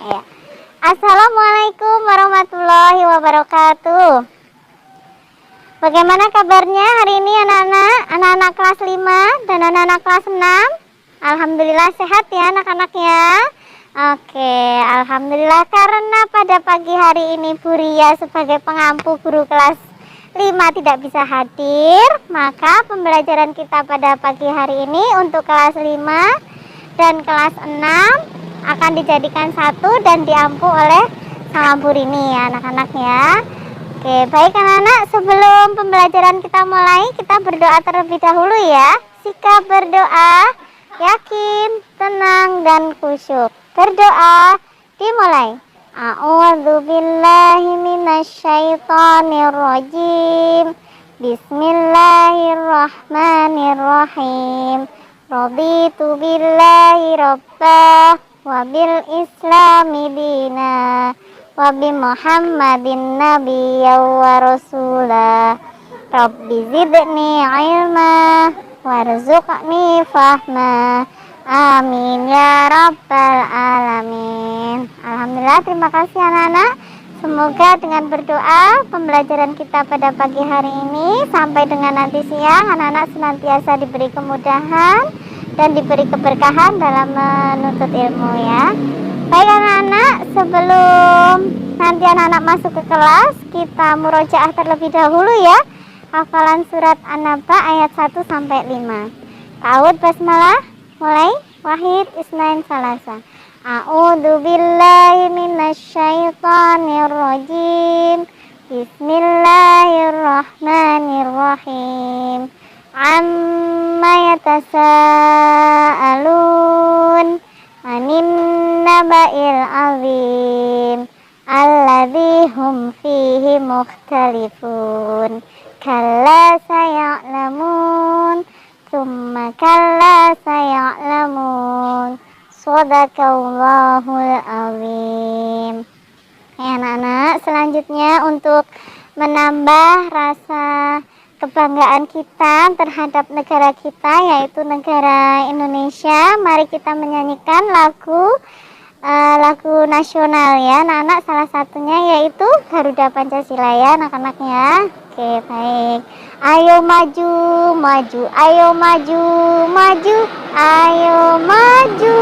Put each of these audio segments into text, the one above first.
Ya. Assalamualaikum warahmatullahi wabarakatuh. Bagaimana kabarnya hari ini anak-anak? Anak-anak kelas 5 dan anak-anak kelas 6? Alhamdulillah sehat ya anak-anak ya. Oke, alhamdulillah, karena pada pagi hari ini Bu Ria sebagai pengampu guru kelas 5 tidak bisa hadir, maka pembelajaran kita pada pagi hari ini untuk kelas 5 dan kelas 6 akan dijadikan satu dan diampu oleh sama Bu Rini ya anak-anak ya. Oke, baik anak-anak, sebelum pembelajaran kita mulai, kita berdoa terlebih dahulu ya. Sikap berdoa, yakin, tenang, dan khusyuk. Berdoa, dimulai. A'udzubillahi minasyaitonirrajim. Bismillahirrahmanirrahim. Raditu billahi rabbah wa bil islami dina wa bi Muhammadin nabiyya wa rasulah. Rabbi zidni ilma warzuqni fahma. Amin ya rabbal alamin. Alhamdulillah, terima kasih anak-anak. Semoga dengan berdoa pembelajaran kita pada pagi hari ini sampai dengan nanti siang anak-anak senantiasa diberi kemudahan dan diberi keberkahan dalam menuntut ilmu ya. Baik anak-anak, sebelum nanti anak-anak masuk ke kelas, kita murojaah terlebih dahulu ya. Hafalan surat An-Naba ayat 1 sampai 5. Ta'awud basmalah, mulai. Wahid isnain salasa. A'udzu billahi minasyaitonir rajim. Bismillahirrahmanirrahim. Amma yatasaalun anin naba'il azim alladzi hum fihi mukhtalifun. Kalla saya'lamun tsumma kalla saya'lamun. Shadaqallahul azim. Ya anak-anak, selanjutnya untuk menambah rasa kebanggaan kita terhadap negara kita, yaitu negara Indonesia, mari kita menyanyikan lagu nasional ya anak-anak. Salah satunya yaitu Garuda Pancasila ya anak-anak ya. Oke, baik. Ayo maju, maju, ayo maju, maju, ayo maju,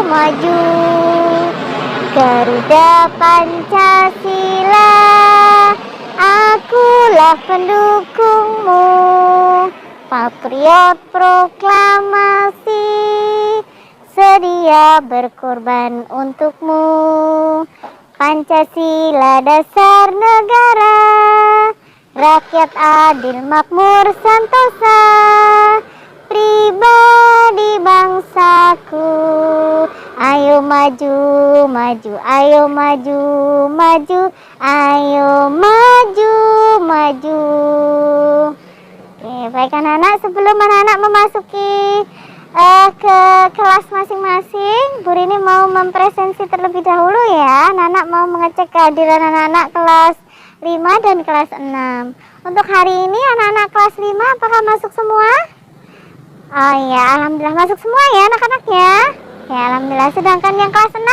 maju. Garuda Pancasila, akulah pendukungmu. Patriot proklamasi, sedia berkorban untukmu. Pancasila dasar negara, rakyat adil makmur sentosa, pribadi bangsaku. Ayo maju, maju, ayo maju, maju, ayo maju, maju. Oke, baik anak-anak, sebelum anak-anak memasuki ke kelas masing-masing, Bu Rini mau mempresensi terlebih dahulu ya. Anak-anak mau mengecek kehadiran anak-anak kelas 5 dan kelas 6. Untuk hari ini anak-anak kelas 5 apakah masuk semua? Oh iya, alhamdulillah masuk semua ya anak-anak ya. Ya alhamdulillah, sedangkan yang kelas 6?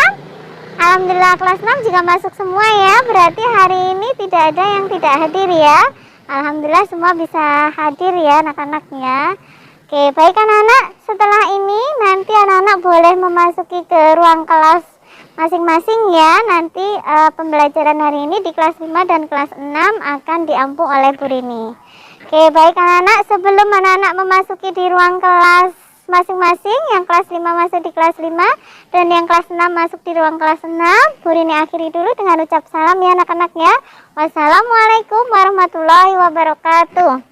Alhamdulillah kelas 6 juga masuk semua ya. Berarti hari ini tidak ada yang tidak hadir ya. Alhamdulillah semua bisa hadir ya anak-anaknya. Oke, baik anak-anak, setelah ini nanti anak-anak boleh memasuki ke ruang kelas masing-masing ya. Nanti pembelajaran hari ini di kelas 5 dan kelas 6 akan diampu oleh Bu Rini. Oke, baik anak-anak, sebelum anak-anak memasuki di ruang kelas masing-masing, yang kelas 5 masuk di kelas 5 dan yang kelas 6 masuk di ruang kelas 6, Bu Rini akhiri dulu dengan ucap salam ya anak-anak ya. Wassalamualaikum warahmatullahi wabarakatuh.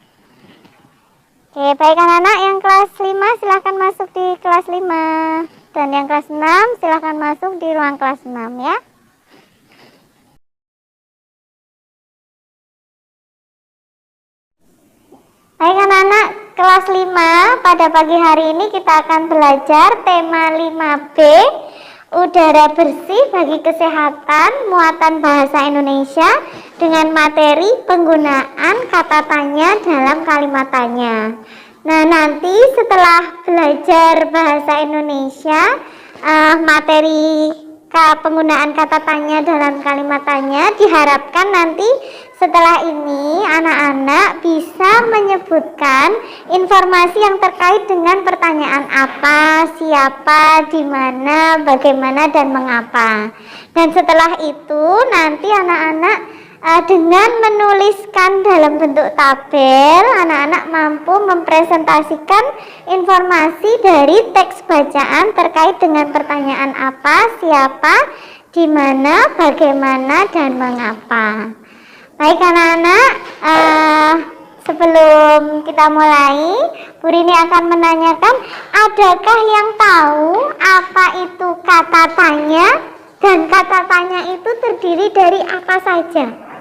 Oke, baik anak-anak, yang kelas 5 silahkan masuk di kelas 5 dan yang kelas 6 silahkan masuk di ruang kelas 6 ya. Baik anak-anak, kelas 5 pada pagi hari ini kita akan belajar tema 5B, udara bersih bagi kesehatan, muatan bahasa Indonesia dengan materi penggunaan kata tanya dalam kalimat tanya. Nah, nanti setelah belajar bahasa Indonesia, materi penggunaan kata tanya dalam kalimat tanya. Diharapkan nanti setelah ini anak-anak bisa menyebutkan informasi yang terkait dengan pertanyaan apa, siapa, di mana, bagaimana, dan mengapa. Dan setelah itu nanti anak-anak dengan menuliskan dalam bentuk tabel, anak-anak mampu mempresentasikan informasi dari teks bacaan terkait dengan pertanyaan apa, siapa, di mana, bagaimana, dan mengapa. Baik anak-anak, sebelum kita mulai, Bu Rini akan menanyakan, adakah yang tahu apa itu kata tanya? Dan kata tanya itu terdiri dari apa saja?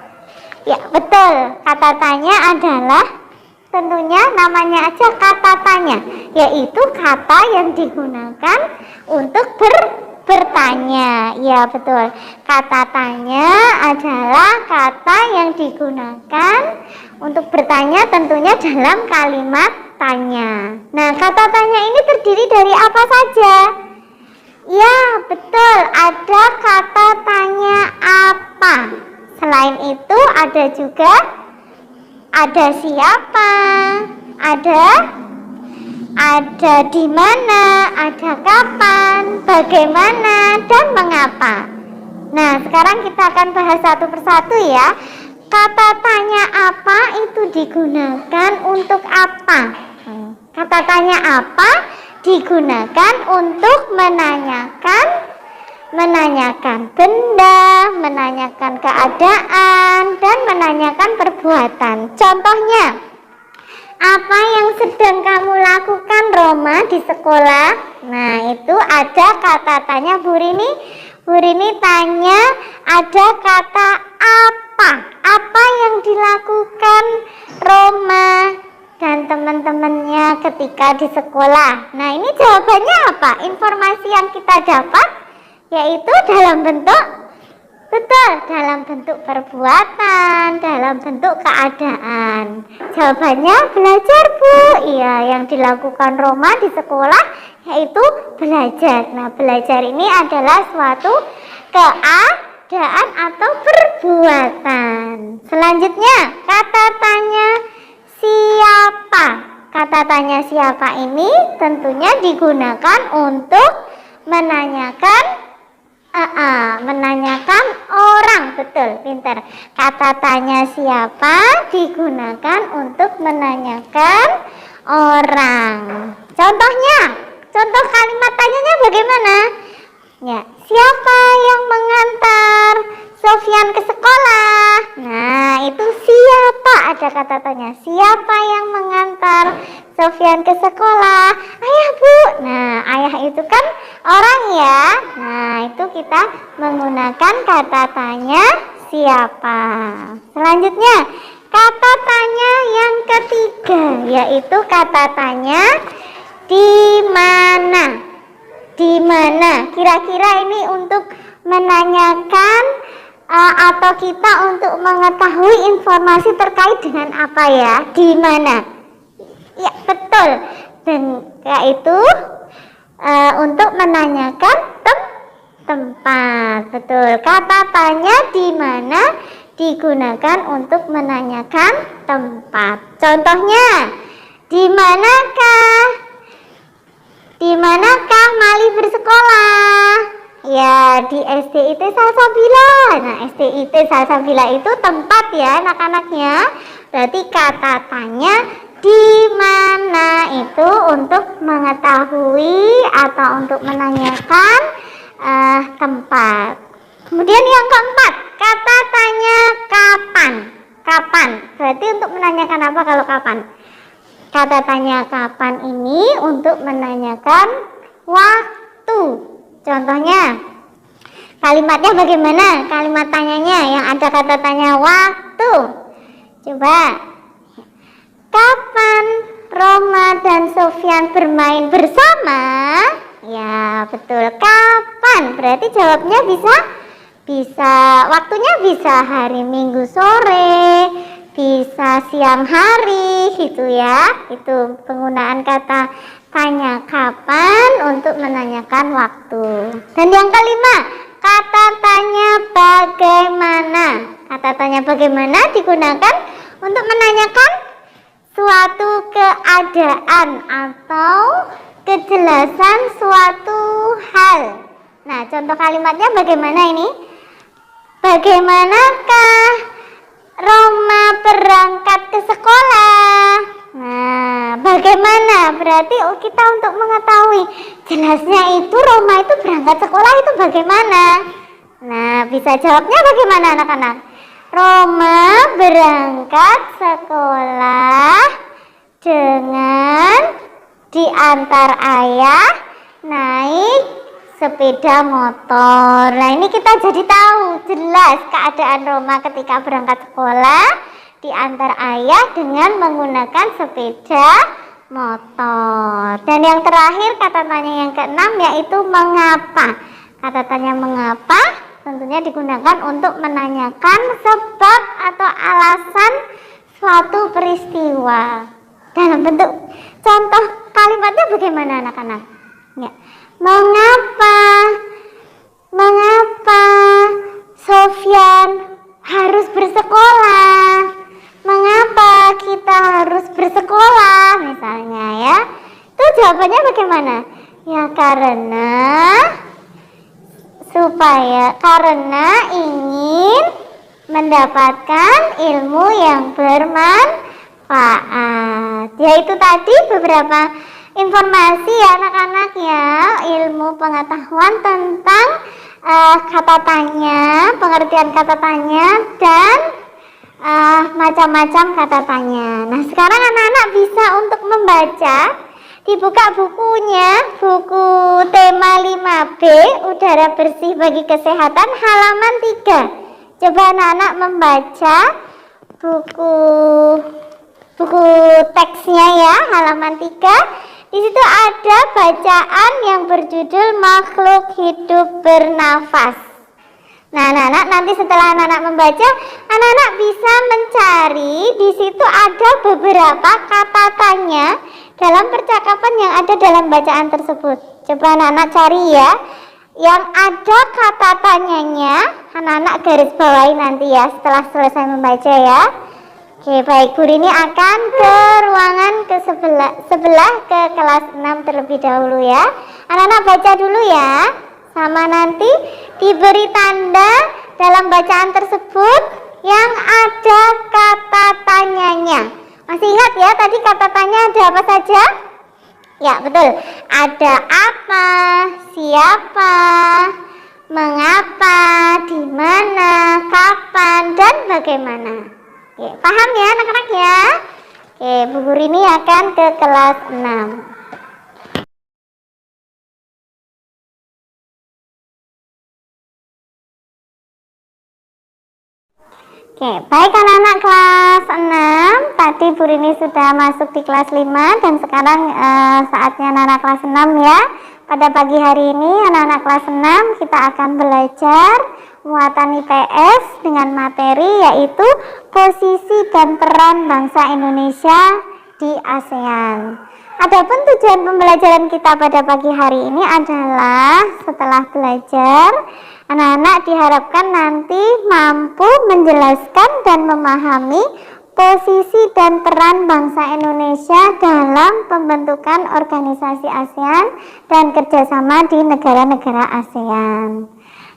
Ya betul, kata tanya adalah tentunya namanya aja kata tanya, yaitu kata yang digunakan untuk bertanya. Ya betul, kata tanya adalah kata yang digunakan untuk bertanya tentunya dalam kalimat tanya. Nah, kata tanya ini terdiri dari apa saja? Ya betul, ada kata tanya apa. Selain itu ada juga ada siapa, ada di mana, ada kapan, bagaimana, dan mengapa. Nah, sekarang kita akan bahas satu persatu ya. Kata tanya apa itu digunakan untuk apa? Kata tanya apa digunakan untuk menanyakan benda, menanyakan keadaan, dan menanyakan perbuatan. Contohnya, apa yang sedang kamu lakukan Roma di sekolah? Nah, itu ada kata tanya Bu Rini. Bu Rini tanya ada kata apa? Apa yang dilakukan Roma dan teman-temannya ketika di sekolah? Nah, ini jawabannya apa? Informasi yang kita dapat yaitu dalam bentuk perbuatan, dalam bentuk keadaan. Jawabannya belajar, Bu. Iya, yang dilakukan Roma di sekolah yaitu belajar. Nah, belajar ini adalah suatu keadaan atau perbuatan. Selanjutnya, kata tanya siapa. Kata tanya siapa ini tentunya digunakan untuk menanyakan orang. Betul, pintar. Kata tanya siapa digunakan untuk menanyakan orang. Contoh kalimat tanyanya bagaimana? Ya, siapa yang mengantar Sofyan ke sekolah? Nah, itu siapa, ada kata tanya. Siapa yang mengantar Sofyan ke sekolah? Ayah, Bu. Nah, ayah itu kan orang ya. Nah, itu kita menggunakan kata tanya siapa. Selanjutnya, kata tanya yang ketiga yaitu kata tanya di mana. Di mana? Kira-kira ini untuk menanyakan atau kita untuk mengetahui informasi terkait dengan apa ya? Di mana? Ya, betul. Dan yaitu untuk menanyakan tempat. Betul. Kata tanya di mana digunakan untuk menanyakan tempat. Contohnya, di manakah Mali bersekolah? Ya, di SDIT Salsabila. Nah, SDIT Salsabila itu tempat ya anak-anaknya. Berarti kata tanya di mana itu untuk mengetahui atau untuk menanyakan tempat. Kemudian yang keempat, kata tanya kapan. Kapan, berarti untuk menanyakan apa kalau kapan? Kata tanya kapan ini untuk menanyakan waktu. Contohnya, kalimatnya bagaimana? Kalimat tanyanya yang ada kata tanya waktu. Coba. Kapan Roma dan Sofyan bermain bersama? Ya, betul. Kapan? Berarti jawabnya bisa waktunya bisa hari Minggu sore, bisa siang hari gitu ya. Itu penggunaan kata tanya kapan untuk menanyakan waktu. Dan yang kelima, kata tanya bagaimana. Kata tanya bagaimana digunakan untuk menanyakan suatu keadaan atau kejelasan suatu hal. Nah, contoh kalimatnya bagaimana ini? Bagaimanakah Roma berangkat ke sekolah? Nah, bagaimana? Berarti kita untuk mengetahui jelasnya itu Roma itu berangkat sekolah itu bagaimana? Nah, bisa jawabnya bagaimana anak-anak? Roma berangkat sekolah dengan diantar ayah naik sepeda motor. Nah, ini kita jadi tahu jelas keadaan Roma ketika berangkat sekolah diantar ayah dengan menggunakan sepeda motor. Dan yang terakhir kata tanya yang keenam yaitu mengapa. Kata tanya mengapa tentunya digunakan untuk menanyakan sebab atau alasan suatu peristiwa. Dalam bentuk contoh kalimatnya bagaimana anak-anak? Ya. Mengapa Sofyan harus bersekolah? Mengapa kita harus bersekolah misalnya ya? Itu jawabannya bagaimana? Ya karena ingin mendapatkan ilmu yang bermanfaat. Yaitu tadi beberapa informasi ya anak-anak ya, ilmu pengetahuan tentang kata tanya, pengertian kata tanya dan macam-macam kata tanya. Nah, sekarang anak-anak bisa untuk membaca, dibuka bukunya, buku tema 5B udara bersih bagi kesehatan halaman 3. Coba anak-anak membaca buku teksnya ya, halaman 3. Di situ ada bacaan yang berjudul makhluk hidup bernafas. Nah, anak-anak nanti setelah anak-anak membaca, anak-anak bisa mencari di situ ada beberapa kata tanya dalam percakapan yang ada dalam bacaan tersebut. Coba anak-anak cari ya, yang ada kata tanyanya, anak-anak garis bawahi nanti ya setelah selesai membaca ya. Oke, baik, Bu Rini akan ke ruangan ke sebelah ke kelas 6 terlebih dahulu ya. Anak-anak baca dulu ya, sama nanti diberi tanda dalam bacaan tersebut yang ada kata tanyanya. Masih ingat ya tadi kata tanya ada apa saja? Ya, betul. Ada apa, siapa, mengapa, di mana, kapan, dan bagaimana. Oke, paham ya anak-anak ya? Oke, Bu Guru ini akan ke kelas 6. Oke, baik anak-anak kelas 6. Tadi Bu Rini sudah masuk di kelas 5 dan sekarang saatnya anak-anak kelas 6 ya. Pada pagi hari ini anak-anak kelas 6 kita akan belajar muatan IPS dengan materi yaitu posisi dan peran bangsa Indonesia di ASEAN. Adapun tujuan pembelajaran kita pada pagi hari ini adalah setelah belajar, anak-anak diharapkan nanti mampu menjelaskan dan memahami posisi dan peran bangsa Indonesia dalam pembentukan organisasi ASEAN dan kerjasama di negara-negara ASEAN.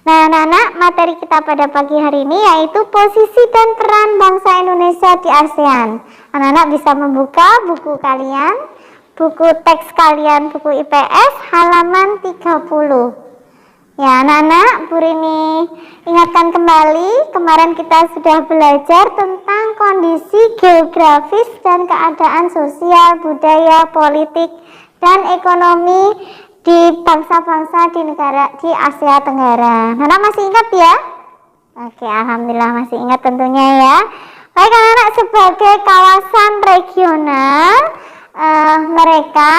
Nah, anak-anak, materi kita pada pagi hari ini yaitu posisi dan peran bangsa Indonesia di ASEAN. Anak-anak bisa membuka buku kalian, buku teks kalian, buku IPS halaman 30. Ya, anak-anak, Bu Rini ingatkan kembali, kemarin kita sudah belajar tentang kondisi geografis dan keadaan sosial, budaya, politik, dan ekonomi di bangsa-bangsa di negara di Asia Tenggara. Anak masih ingat ya? Oke, alhamdulillah masih ingat tentunya ya. Baik anak-anak, sebagai kawasan regional, mereka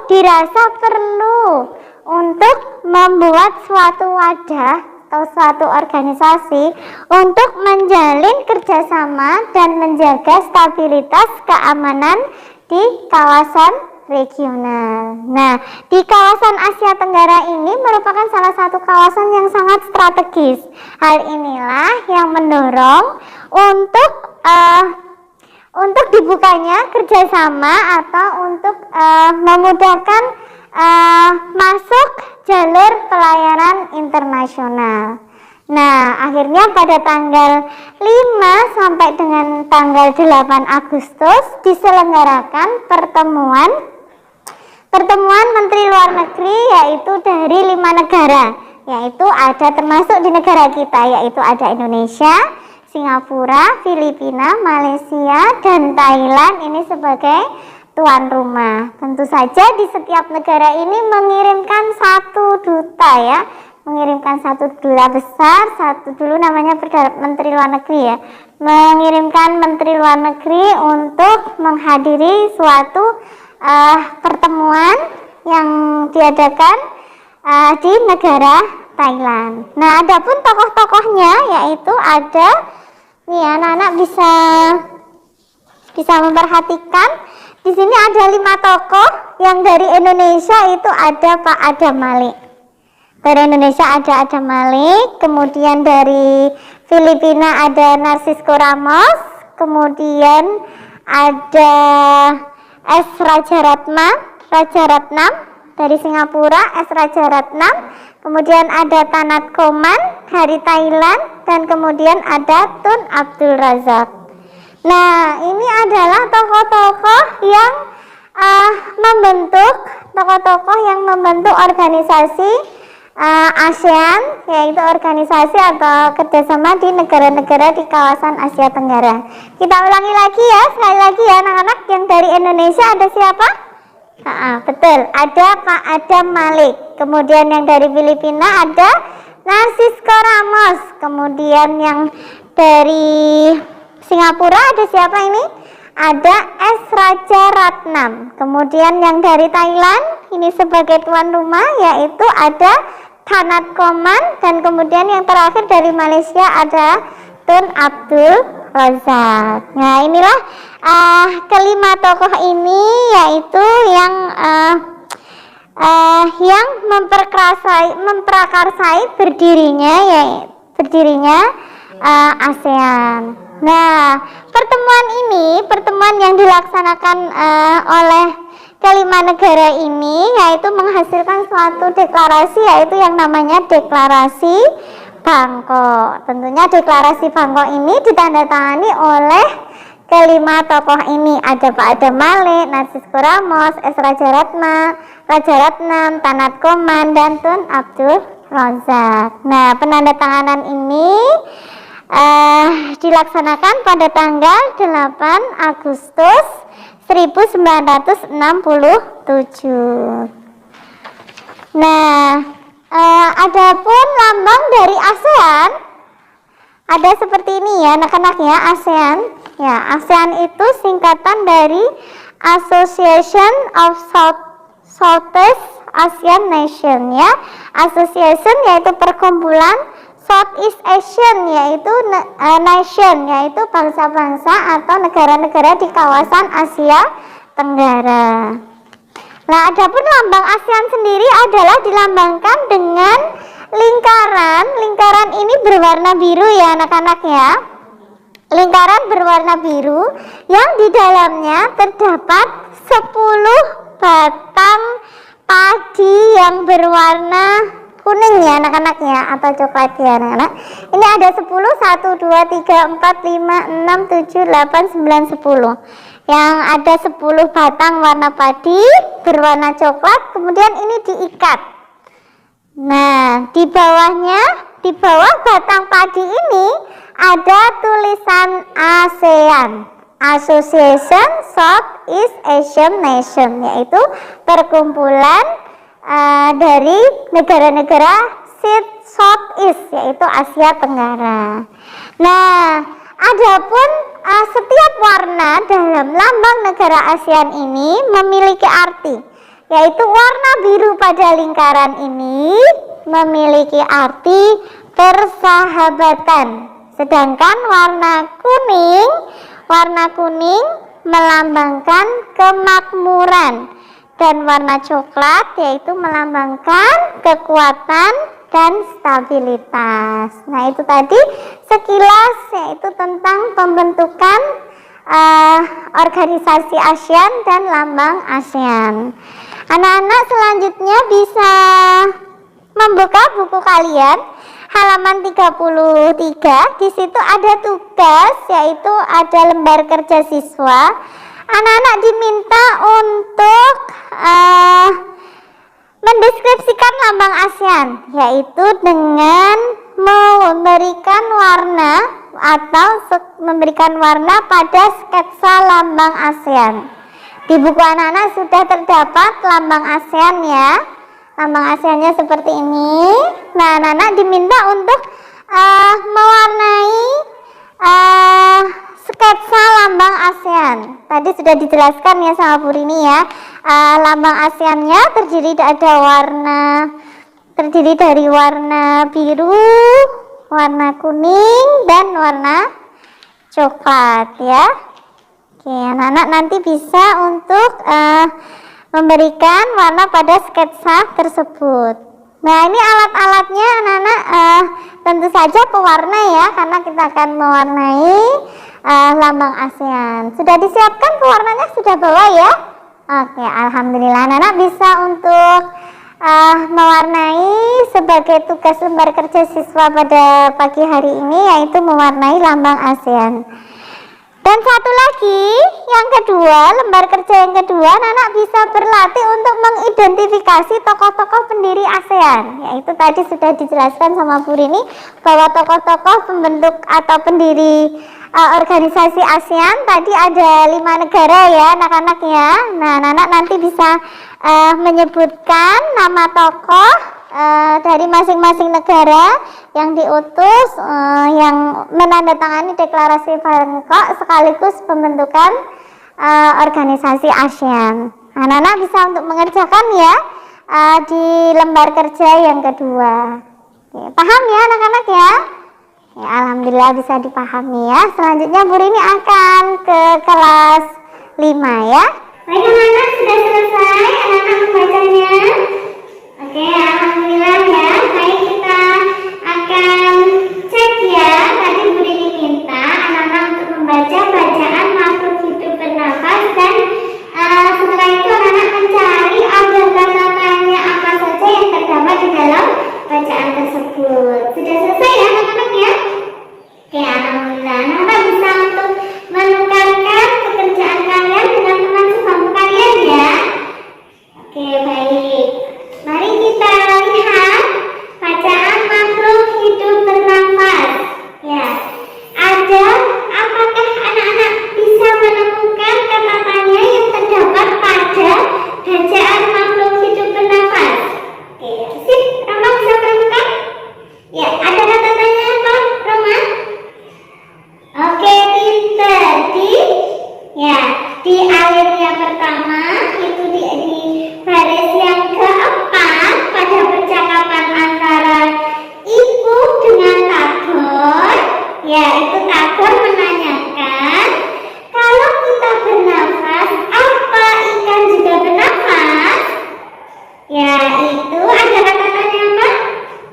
dirasa perlu untuk membuat suatu wadah atau suatu organisasi untuk menjalin kerjasama dan menjaga stabilitas keamanan di kawasan regional. Nah, di kawasan Asia Tenggara ini merupakan salah satu kawasan yang sangat strategis. Hal inilah yang mendorong untuk dibukanya kerjasama atau untuk memudahkan masuk jalur pelayaran internasional. Nah, akhirnya pada tanggal 5 sampai dengan tanggal 8 Agustus diselenggarakan pertemuan Menteri Luar Negeri, yaitu dari 5 negara, yaitu ada termasuk di negara kita, yaitu ada Indonesia, Singapura, Filipina, Malaysia, dan Thailand ini sebagai tuan rumah. Tentu saja di setiap negara ini mengirimkan satu duta ya, mengirimkan satu duta besar, satu dulu namanya Menteri Luar Negeri ya, mengirimkan Menteri Luar Negeri untuk menghadiri suatu pertemuan yang diadakan di negara Thailand. Nah, adapun tokoh-tokohnya yaitu ada nih, anak-anak bisa memperhatikan di sini ada 5 tokoh. Yang dari Indonesia itu ada Pak Adam Malik. Dari Indonesia ada Adam Malik, kemudian dari Filipina ada Narcisco Ramos, kemudian ada S. Rajaratnam, dari Singapura, S. Rajaratnam, kemudian ada Tanat Koman dari Thailand, dan kemudian ada Tun Abdul Razak. Nah, ini adalah tokoh-tokoh yang membentuk organisasi ASEAN, yaitu organisasi atau kerjasama di negara-negara di kawasan Asia Tenggara. Kita ulangi lagi ya, sekali lagi ya anak-anak. Yang dari Indonesia ada siapa? Betul, ada Pak Adam Malik. Kemudian yang dari Filipina ada Narcisco Ramos. Kemudian yang dari Singapura ada siapa ini? Ada S. Rajaratnam. Kemudian yang dari Thailand ini sebagai tuan rumah yaitu ada Tanat Koman, dan kemudian yang terakhir dari Malaysia ada Tun Abdul Razak. Nah, inilah kelima tokoh ini yaitu yang memprakarsai berdirinya ASEAN. Nah, pertemuan yang dilaksanakan oleh kelima negara ini yaitu menghasilkan suatu deklarasi, yaitu yang namanya Deklarasi Bangkok. Tentunya Deklarasi Bangkok ini ditandatangani oleh kelima tokoh ini. Ada Pak Adam Malik, Narcisco Ramos, S. Rajaratnam, Tanat Koman, dan Tun Abdul Razak. Nah, penandatanganan ini dilaksanakan pada tanggal 8 Agustus 1967. Nah, adapun lambang dari ASEAN ada seperti ini ya anak-anak ya. ASEAN itu singkatan dari Association of Southeast Asian Nation ya. Association yaitu perkumpulan, Southeast Asian yaitu nation, yaitu bangsa-bangsa atau negara-negara di kawasan Asia Tenggara. Nah, adapun lambang ASEAN sendiri adalah dilambangkan dengan lingkaran. Lingkaran ini berwarna biru ya anak-anak ya. Lingkaran berwarna biru yang di dalamnya terdapat 10 batang padi yang berwarna kuning ya anak-anak ya, atau coklat ya anak-anak. Ini ada 10, 1, 2, 3, 4, 5, 6, 7, 8, 9, 10. Yang ada 10 batang warna padi berwarna coklat, kemudian ini diikat. Nah, di bawah batang padi ini ada tulisan ASEAN, Association Southeast Asian Nation, yaitu perkumpulan dari negara-negara Southeast, yaitu Asia Tenggara. Nah, adapun setiap warna dalam lambang negara ASEAN ini memiliki arti, yaitu warna biru pada lingkaran ini memiliki arti persahabatan, sedangkan warna kuning melambangkan kemakmuran, dan warna coklat yaitu melambangkan kekuatan dan stabilitas. Nah, itu tadi sekilas yaitu tentang pembentukan organisasi ASEAN dan lambang ASEAN. Anak-anak selanjutnya bisa membuka buku kalian halaman 33. Di situ ada tugas, yaitu ada lembar kerja siswa. Anak-anak diminta untuk mendeskripsikan lambang ASEAN, yaitu dengan memberikan warna atau memberikan warna pada sketsa lambang ASEAN. Di buku anak-anak sudah terdapat lambang ASEAN ya. Lambang ASEAN-nya seperti ini. Nah, anak-anak diminta untuk mewarnai sketsa lambang ASEAN. Tadi sudah dijelaskan ya sama Bu Rini ya. Lambang ASEAN-nya terdiri dari warna biru, warna kuning, dan warna coklat ya. Oke, anak-anak nanti bisa untuk memberikan warna pada sketsa tersebut. Nah, ini alat-alatnya anak-anak, tentu saja pewarna ya, karena kita akan mewarnai lambang ASEAN. Sudah disiapkan pewarnanya, sudah bawa ya? Oke, alhamdulillah anak-anak bisa untuk mewarnai sebagai tugas lembar kerja siswa pada pagi hari ini, yaitu mewarnai lambang ASEAN. Dan satu lagi, yang kedua, lembar kerja yang kedua, anak-anak bisa berlatih untuk mengidentifikasi tokoh-tokoh pendiri ASEAN. Yaitu tadi sudah dijelaskan sama Bu Rini bahwa tokoh-tokoh pembentuk atau pendiri organisasi ASEAN tadi ada 5 negara ya anak-anak ya. Nah, anak-anak nanti bisa menyebutkan nama tokoh dari masing-masing negara yang diutus yang menandatangani deklarasi Bangkok sekaligus pembentukan organisasi ASEAN. Anak-anak bisa untuk mengerjakan ya di lembar kerja yang kedua. Oke, paham ya anak-anak ya? Ya, alhamdulillah bisa dipahami ya. Selanjutnya Bu Rini akan ke kelas 5 ya. Baik anak-anak, sudah selesai anak-anak membacanya. Oke, alhamdulillah ya. Baik, kita akan cek ya. Tadi Bu Rini minta anak-anak untuk membaca bacaan makhluk hidup bernafas, dan setelah itu anak-anak mencari ada kata-katanya apa saja yang terdapat di dalam bacaan tersebut. Sudah selesai ya anak-anak ya? Oke, alhamdulillah anak-anak bisa untuk menukarkan pekerjaan kalian dengan teman sebangku kalian ya. Oke, baik. Mari kita lihat bacaan makhluk hidup bernafas. Ya, apakah anak-anak bisa menemukan kata-katanya yang terdapat pada bacaan makhluk hidup bernafas? Oke, sip, Rama bisa menemukan? Ya, ada kata-katanya apa, Rama? Oke, pinter. Di alinea pertama itu di baris yang keempat pada percakapan antara ibu dengan Tagor. Ya, itu Tagor menanyakan, kalau kita bernafas, apa ikan juga bernafas? Ya, itu ada kata-katanya apa?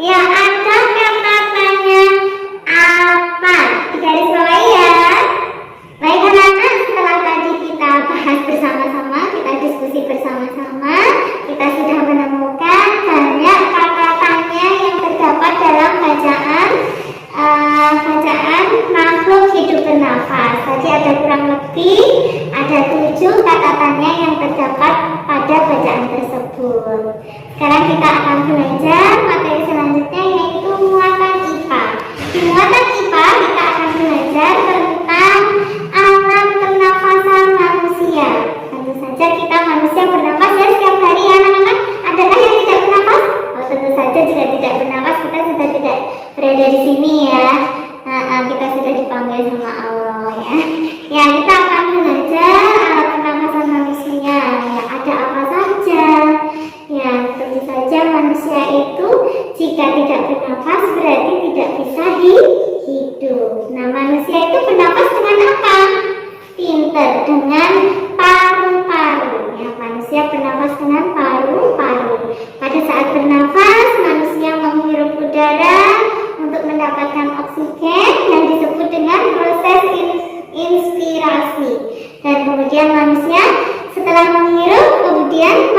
Ya, ada kata-katanya apa? Di garis bawah ya. Baik anak-anak, setelah tadi kita bahas bersama-sama, kita diskusi bersama-sama, kita sudah menemukan banyak kata-katanya yang terdapat dalam bacaan makhluk hidup bernafas. Tadi ada kurang lebih ada 7 kata-katanya yang terdapat pada bacaan tersebut. Sekarang kita akan belajar materi selanjutnya, yaitu muatan IPA. Di muatan IPA kita akan belajar tentang alat pernafasan manusia. Tentu saja kita manusia bernafas ya setiap hari ya anak-anak. Adakah yang tidak bernafas? Oh, tentu saja juga tidak bernafas, kita sudah tidak berada di sini ya. Kita sudah dipanggil sama Allah ya. Ya, kita akan belajar alat pernafasan manusia. Ya, ada apa saja? Ya, tentu saja manusia itu jika tidak bernafas berarti tidak bisa hidup. Nah, manusia itu bernafas dengan apa? Pinter, dengan paru-paru. Ya, manusia bernafas saat bernafas, manusia menghirup udara untuk mendapatkan oksigen yang disebut dengan proses inspirasi. Dan kemudian manusia setelah menghirup kemudian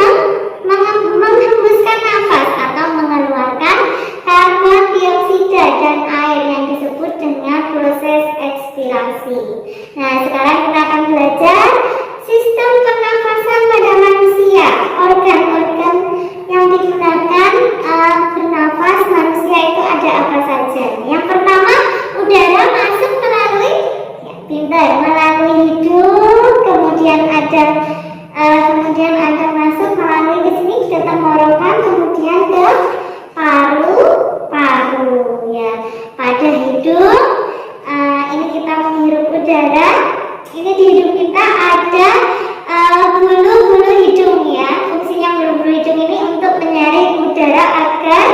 menghembuskan nafas atau mengeluarkan karbon dioksida dan air yang disebut dengan proses ekspirasi. Nah, sekarang kita akan belajar sistem pernafasan pada manusia. Organ-organ yang digunakan bernafas manusia itu ada apa saja? Yang pertama, udara masuk melalui melalui hidung, kemudian ada masuk melalui ke sini ke tenggorokan, kemudian ke paru ya. Pada hidung ini kita menghirup udara. Ini di hidung kita ada bulu-bulu hidung ya. Fungsinya bulu-bulu hidung ini untuk menyaring udara agar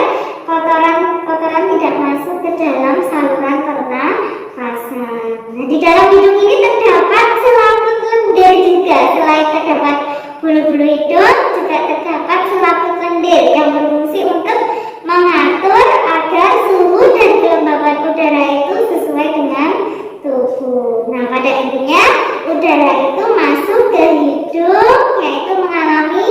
kotoran tidak masuk ke dalam saluran pernafasan. Nah, di dalam hidung ini terdapat selaput lendir juga. Selain terdapat bulu-bulu hidung, juga terdapat selaput lendir yang berfungsi untuk mengatur agar suhu dan kelembaban udara itu sesuai dengan tubuh. Nah, pada intinya udara itu masuk ke hidung, yaitu mengalami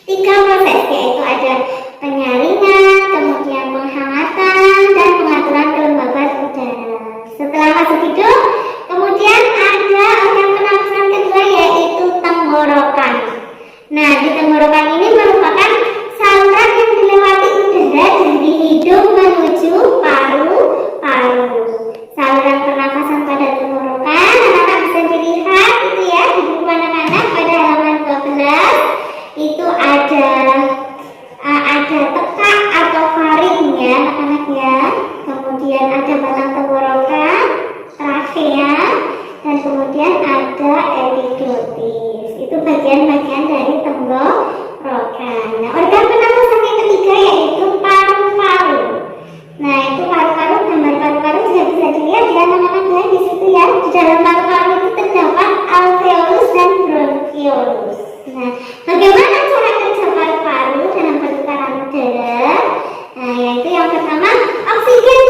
3 proses, yaitu ada penyaringan, kemudian penghangatan, dan pengaturan kelembaban udara. Setelah masuk hidung, kemudian ada organ pernafasan kedua, yaitu tenggorokan. Nah, di tenggorokan ini merupakan saluran yang dilewati udara dari hidung menuju paru-paru. Saluran pernafasan pada tenggorokan, anak-anak bisa dilihat itu ya di buku anak-anak pada halaman 12 itu ada tekak atau faring ya anak-anak ya. Kemudian ada batang tenggorokan, trakea, dan kemudian ada epiglottis. Itu bagian-bagian dari tenggorokan. Nah, organ pernafasan yang ketiga yaitu paru-paru. Nah, itu paru-paru, gambar paru-paru juga bisa dilihat ya anak-anak ya di situ ya. Di dalam paru-paru itu terdapat alveolus dan bronchiolus. Nah, bagaimana cara kerja paru-paru dalam pertukaran udara? Nah, yaitu yang pertama, oksigen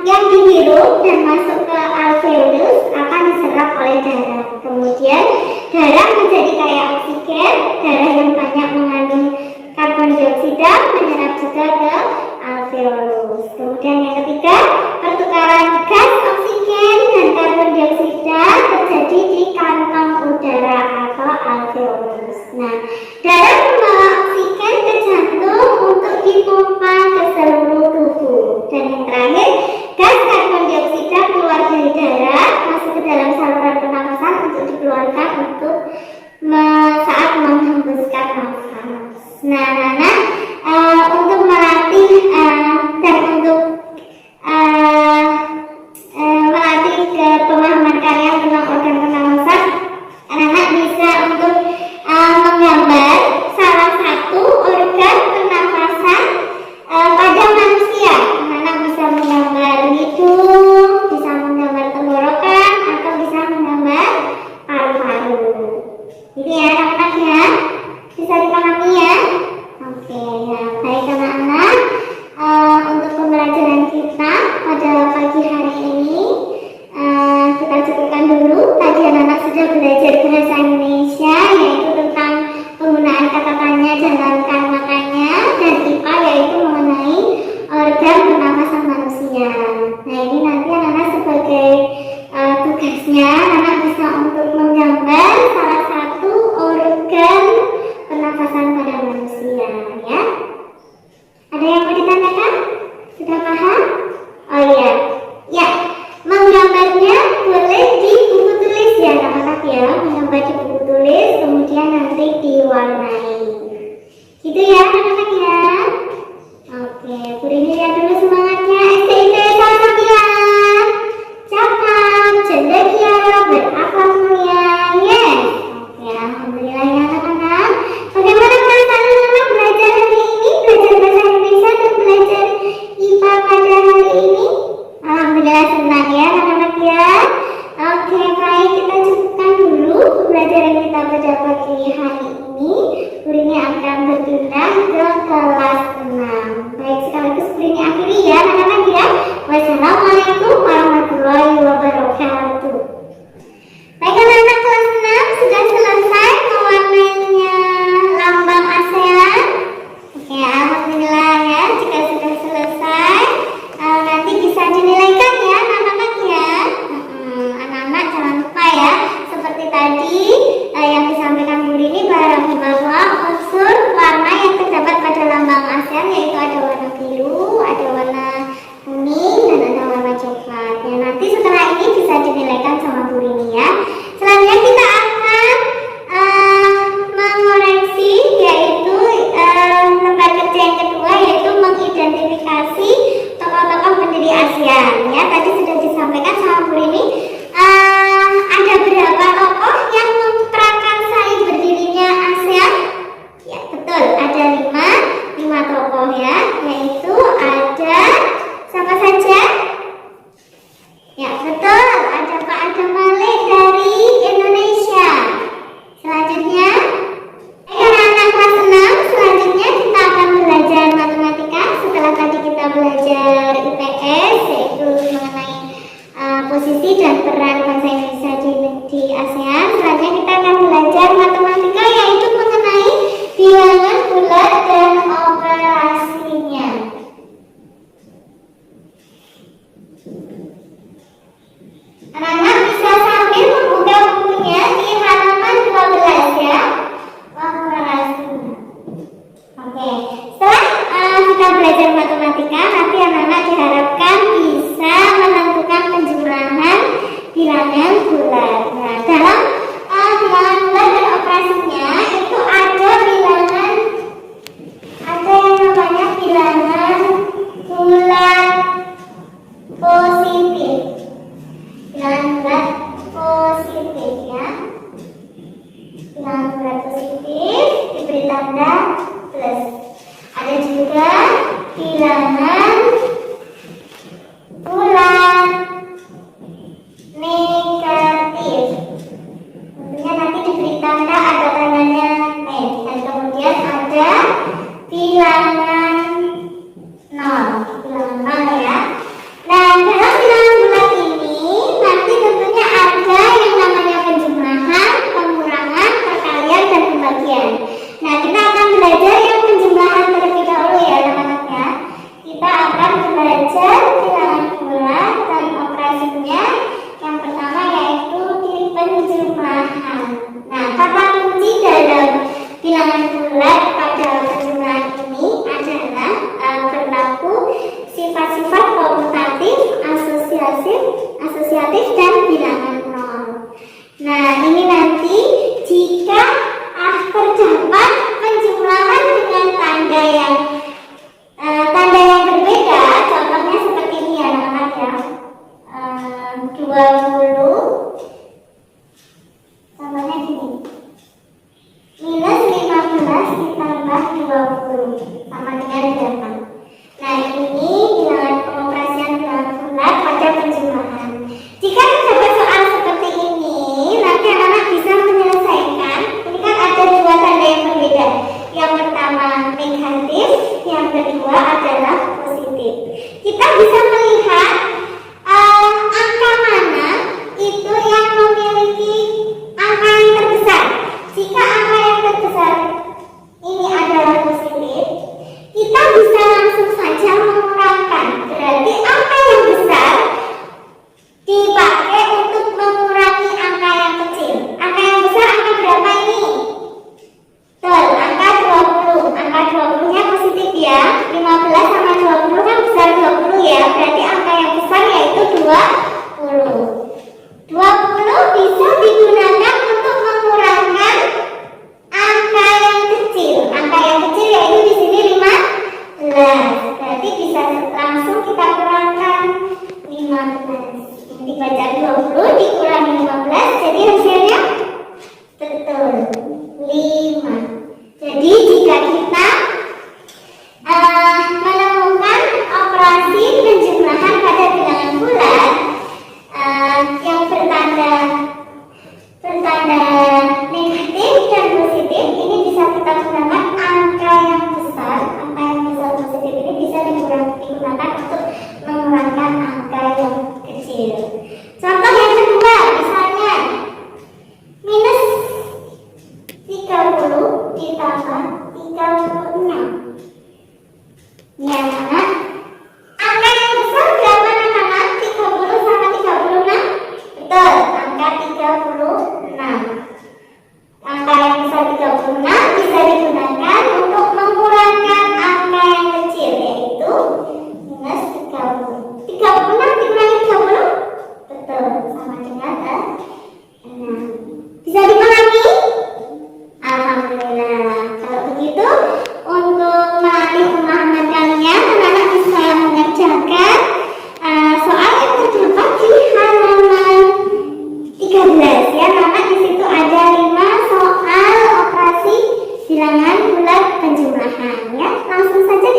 yang dihirup dan masuk ke alveolus akan diserap oleh darah. Kemudian darah menjadi kaya oksigen, darah yang banyak mengandung karbon dioksida menyerap juga ke alveolus. Kemudian yang ketiga, pertukaran gas oksigen dan karbon dioksida terjadi di kantong udara atau alveolus. Nah, darah membawa oksigen ke jantung untuk dipompa ke seluruh tubuh. Dan yang terakhir, gas karbon dioksida keluar dari darah masuk ke dalam saluran pernafasan untuk dikeluarkan untuk saat menghembuskan nafas. Nah, anak-anak untuk melatih dan untuk melatih ke pemahaman kalian tentang organ pernafasan, anak-anak bisa untuk menggambar salah satu organ pernafasan pada manusia. Anak-anak bisa menggambar hidung, bisa menggambar tenggorokan, atau bisa menggambar paru-paru. Ini ya anak-anak ya, bisa dipahami ya. Oke, ya baik anak-anak. Untuk pembelajaran kita pada pagi hari ini kita cukupkan dulu. Tadi anak-anak sudah belajar bahasa Indonesia, yaitu tentang penggunaan kata tanya dan lakukan makanya, dan IPA yaitu mengenai organ pernafasan manusia. Nah, ini nanti anak-anak sebagai tugasnya anak bisa untuk menggambar salah satu organ pernafasan pada manusia ya. Ada yang mau ditanyakan? Sudah paham? Oh iya. Ya, menggambarnya boleh di buku tulis ya anak-anak ya. Menggambar di buku tulis kemudian nanti diwarnai. Gitu ya anak-anak ya. Oke, Bu Rini lihat dulu semangatnya. STIP Salsabila. Cakap, cendekia, berakhlak mulia. Yes. Oke, alhamdulillah ya anak-anak. Bagaimana perasaan anak-anak belajar hari ini? Belajar bahasa Indonesia dan belajar IPA pada hari ini? Alhamdulillah senang ya anak-anak ya. Oke, baik, kita cukupkan dulu pembelajaran kita pada pagi hari ini. Bu Rini akan berpindah ke 5 tokoh ya, yaitu ada siapa saja? Ya betul, ada Pak Adam Malik dari Indonesia. Selanjutnya, anak-anak kelas 6, selanjutnya kita akan belajar matematika. Setelah tadi kita belajar IPS, yaitu mengenai posisi dan peran bahasa Indonesia di ASEAN. Selanjutnya kita akan belajar matematika, yaitu mengenai bilangan bulat dan operasinya. Anak-anak bisa sambil membuka bukunya di halaman 12 ya. Operasinya. Oke, setelah kita belajar matematika, nanti anak-anak diharapkan bisa menentukan penjumlahan bilangan bulat. Nah, dalam bilangan bulat dan operasinya itu ada yang namanya bilangan bulat positif. Bilangan bulat positif ya. Bilangan bulat positif diberi tanda plus. Ada juga bilangan bulat negatif. Tentunya nanti diberi tanda ada tandanya net. Dan kemudian ada bilangan nol. Bilangan nol ya. Nah, dalam bilangan bulat ini nanti tentunya ada yang namanya penjumlahan, pengurangan, perkalian, dan pembagian. Nah, kita akan belajar yang penjumlahan terlebih dahulu ya anak-anak ya. Kita akan belajar bilangan bulat dan operasinya. Yang pertama yaitu di penjumlahan. Nah, kata kunci dalam bilangan bulat pada penjumlahan ini adalah berlaku sifat-sifat komutatif, asosiatif, dan bilangan nol. Nah, ini nanti jika terdapat penjumlahan dengan tanda yang berbeda, contohnya seperti ini ya anak-anak ya. 20 contohnya gini, minus 15 ditambah 20 sama dengan 8. Nah, ini bilangan pengoperasian bilangan bulat pada penjumlahan. Jika terdapat soal seperti ini, nanti anak-anak bisa menyelesaikan. Ini kan ada dua tanda yang berbeda. Yang pertama negatif,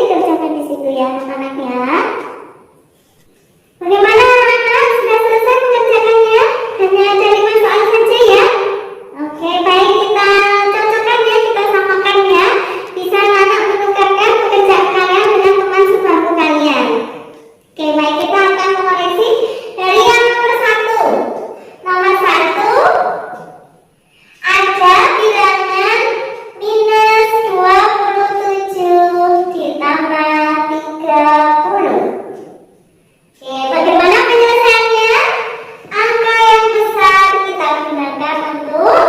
dikerjakan di situ ya anak-anak ya. Bagaimana anak-anak? Sudah selesai mengerjakannya? Hanya ada 5 soal saja ya. Oke, baik, kita cocokkan ya, kita samakan ya. Bisa anak menukarkan pekerjaan kalian dengan teman sebangku kalian. Oke, baik, kita akan mengoreksi dari yang nomor 1. Nomor 1, ada bilangan minus 27 ditambah 30. Oke, bagaimana penyelesaiannya? Angka yang besar kita gunakan untuk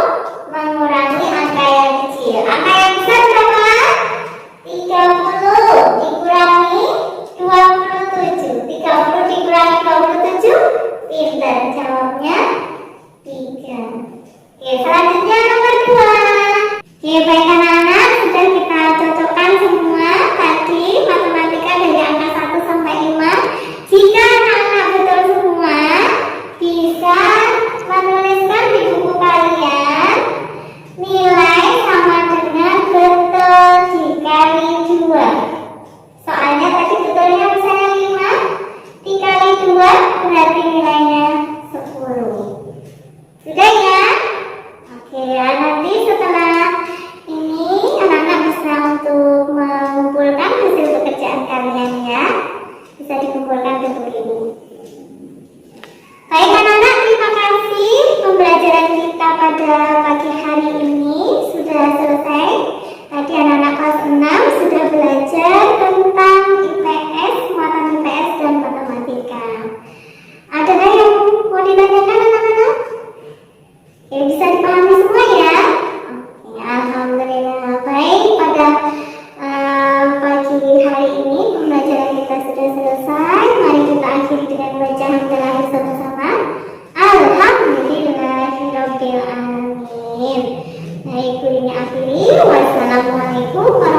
mengurangi angka yang kecil. Angka yang besar berapa? 30 dikurangi 27. 30 dikurangi 27, pintar jawabnya 3. Oke, selanjutnya nomor 2. Oke, baik anak-anak, sudah kita cocokkan semua tadi matematika dari angka 1 sampai 5. Jika anak-anak betul semua, bisa menuliskan di buku kalian nilai sama dengan betul dikali 2. Soalnya tadi betulnya misalnya 5 dikali 2 berarti nilainya 10. Sudah ya? Oke ya, nanti setelah ini anak-anak bisa untuk mengumpulkan hasil pekerjaan kalian ya. Bisa dikumpulkan ke buku ini. Baik anak-anak, terima kasih pembelajaran kita pada pagi hari ini sudah selesai. Tadi anak-anak kelas 6 sudah belajar tentang IPS, muatan IPS dan matematika. Ada yang mau ditanyakan anak-anak? Ya, bisa dipahami semua ya? Oke, alhamdulillah. Baik, pada pagi hari ini pembelajaran kita sudah selesai. Mari kita akhiri dengan bacaan hamdalah bersama-sama. Alhamdulillahirabbil alamin. Baik, gurunya akhiri. Wassalamualaikum warahmatullahi wabarakatuh.